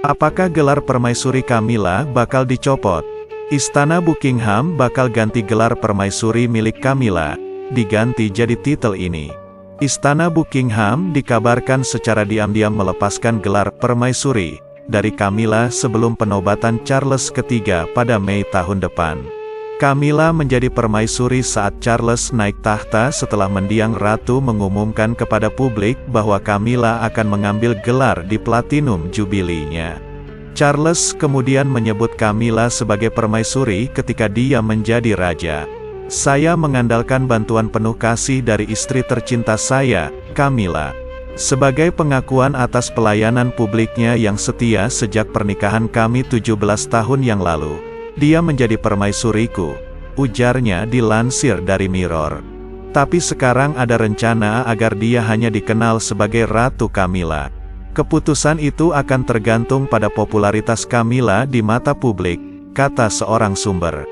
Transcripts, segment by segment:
Apakah gelar permaisuri Camilla bakal dicopot? Istana Buckingham bakal ganti gelar permaisuri milik Camilla, diganti jadi titel ini. Istana Buckingham dikabarkan secara diam-diam melepaskan gelar permaisuri dari Camilla sebelum penobatan Charles III pada Mei tahun depan. Camilla menjadi permaisuri saat Charles naik tahta setelah mendiang ratu mengumumkan kepada publik bahwa Camilla akan mengambil gelar di Platinum Jubilee-nya. Charles kemudian menyebut Camilla sebagai permaisuri ketika dia menjadi raja. Saya mengandalkan bantuan penuh kasih dari istri tercinta saya, Camilla. Sebagai pengakuan atas pelayanan publiknya yang setia sejak pernikahan kami 17 tahun yang lalu. Dia menjadi permaisuriku, ujarnya dilansir dari Mirror. Tapi sekarang ada rencana agar dia hanya dikenal sebagai Ratu Camilla. Keputusan itu akan tergantung pada popularitas Camilla di mata publik, kata seorang sumber.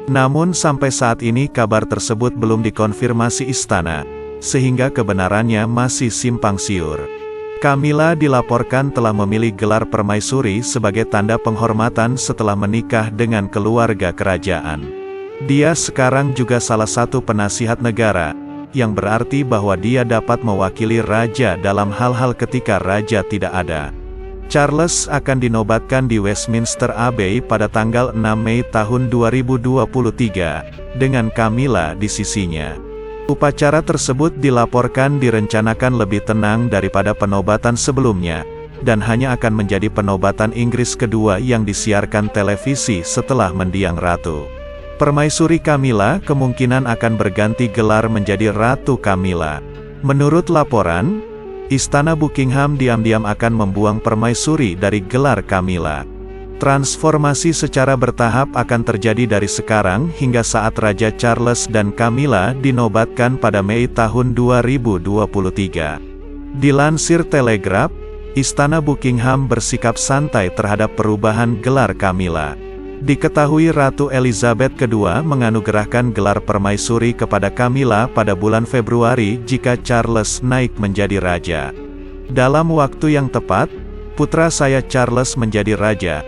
Namun sampai saat ini kabar tersebut belum dikonfirmasi istana, sehingga kebenarannya masih simpang siur. Camilla dilaporkan telah memilih gelar permaisuri sebagai tanda penghormatan setelah menikah dengan keluarga kerajaan. Dia sekarang juga salah satu penasihat negara, yang berarti bahwa dia dapat mewakili raja dalam hal-hal ketika raja tidak ada. Charles akan dinobatkan di Westminster Abbey pada tanggal 6 Mei tahun 2023, dengan Camilla di sisinya. Upacara tersebut dilaporkan direncanakan lebih tenang daripada penobatan sebelumnya, dan hanya akan menjadi penobatan Inggris kedua yang disiarkan televisi setelah mendiang ratu. Permaisuri Camilla kemungkinan akan berganti gelar menjadi Ratu Camilla. Menurut laporan, Istana Buckingham diam-diam akan membuang permaisuri dari gelar Camilla. Transformasi secara bertahap akan terjadi dari sekarang hingga saat Raja Charles dan Camilla dinobatkan pada Mei tahun 2023. Dilansir Telegraph, Istana Buckingham bersikap santai terhadap perubahan gelar Camilla. Diketahui Ratu Elizabeth II menganugerahkan gelar permaisuri kepada Camilla pada bulan Februari jika Charles naik menjadi raja. Dalam waktu yang tepat, putra saya Charles menjadi raja.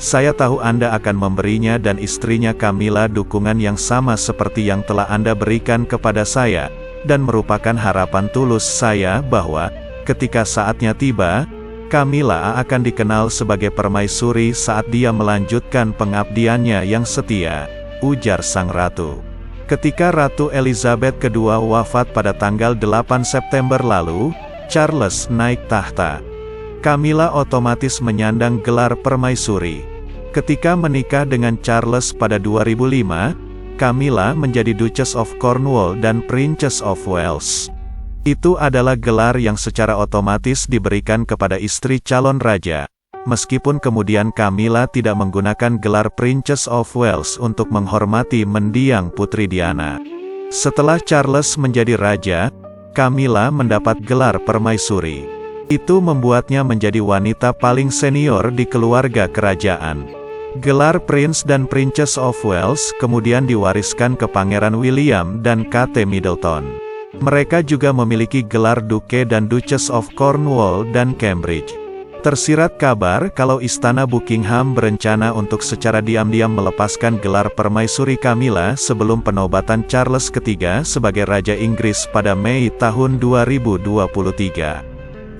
Saya tahu Anda akan memberinya dan istrinya Camilla dukungan yang sama seperti yang telah Anda berikan kepada saya, dan merupakan harapan tulus saya bahwa, ketika saatnya tiba, Camilla akan dikenal sebagai permaisuri saat dia melanjutkan pengabdiannya yang setia, ujar sang ratu. Ketika Ratu Elizabeth II wafat pada tanggal 8 September lalu, Charles naik tahta. Camilla otomatis menyandang gelar permaisuri. Ketika menikah dengan Charles pada 2005, Camilla menjadi Duchess of Cornwall dan Princess of Wales. Itu adalah gelar yang secara otomatis diberikan kepada istri calon raja, meskipun kemudian Camilla tidak menggunakan gelar Princess of Wales untuk menghormati mendiang Putri Diana. Setelah Charles menjadi raja, Camilla mendapat gelar permaisuri. Itu membuatnya menjadi wanita paling senior di keluarga kerajaan. Gelar Prince dan Princess of Wales kemudian diwariskan ke Pangeran William dan Kate Middleton. Mereka juga memiliki gelar Duke dan Duchess of Cornwall dan Cambridge. Tersirat kabar kalau Istana Buckingham berencana untuk secara diam-diam melepaskan gelar permaisuri Camilla sebelum penobatan Charles III sebagai Raja Inggris pada Mei tahun 2023.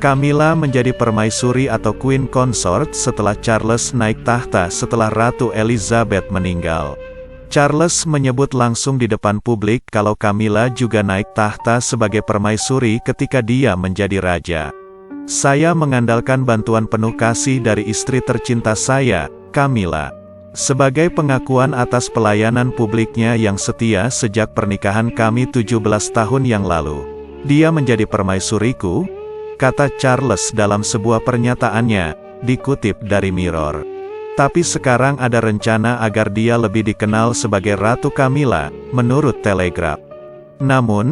Camilla menjadi permaisuri atau Queen Consort setelah Charles naik tahta setelah Ratu Elizabeth meninggal. Charles menyebut langsung di depan publik kalau Camilla juga naik tahta sebagai permaisuri ketika dia menjadi raja. Saya mengandalkan bantuan penuh kasih dari istri tercinta saya, Camilla. Sebagai pengakuan atas pelayanan publiknya yang setia sejak pernikahan kami 17 tahun yang lalu. Dia menjadi permaisuriku, kata Charles dalam sebuah pernyataannya, dikutip dari Mirror. Tapi sekarang ada rencana agar dia lebih dikenal sebagai Ratu Camilla, menurut Telegraph. Namun,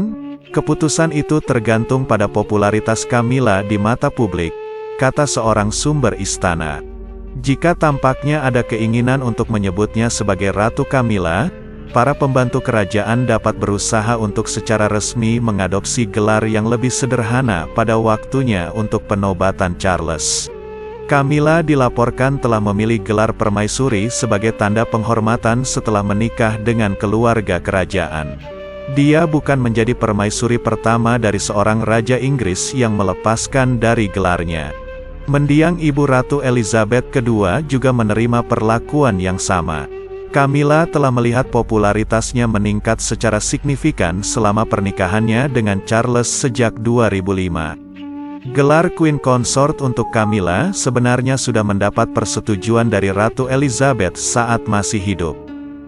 keputusan itu tergantung pada popularitas Camilla di mata publik, kata seorang sumber istana. Jika tampaknya ada keinginan untuk menyebutnya sebagai Ratu Camilla, para pembantu kerajaan dapat berusaha untuk secara resmi mengadopsi gelar yang lebih sederhana pada waktunya untuk penobatan Charles. Camilla dilaporkan telah memilih gelar permaisuri sebagai tanda penghormatan setelah menikah dengan keluarga kerajaan. Dia bukan menjadi permaisuri pertama dari seorang raja Inggris yang melepaskan dari gelarnya. Mendiang Ibu Ratu Elizabeth II juga menerima perlakuan yang sama. Camilla telah melihat popularitasnya meningkat secara signifikan selama pernikahannya dengan Charles sejak 2005. Gelar Queen Consort untuk Camilla sebenarnya sudah mendapat persetujuan dari Ratu Elizabeth saat masih hidup.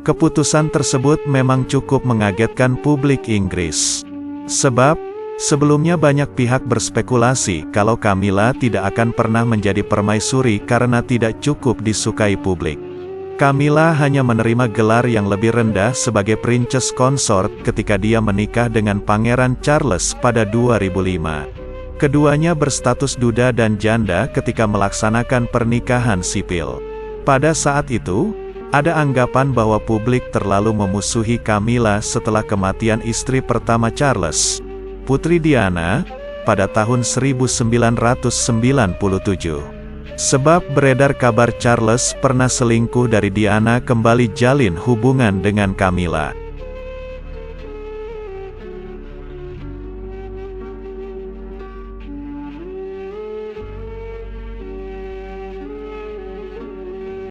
Keputusan tersebut memang cukup mengagetkan publik Inggris. Sebab, sebelumnya banyak pihak berspekulasi kalau Camilla tidak akan pernah menjadi permaisuri karena tidak cukup disukai publik. Camilla hanya menerima gelar yang lebih rendah sebagai Princess Consort ketika dia menikah dengan Pangeran Charles pada 2005. Keduanya berstatus duda dan janda ketika melaksanakan pernikahan sipil. Pada saat itu, ada anggapan bahwa publik terlalu memusuhi Camilla setelah kematian istri pertama Charles, Putri Diana, pada tahun 1997. Sebab beredar kabar Charles pernah selingkuh dari Diana kembali jalin hubungan dengan Camilla.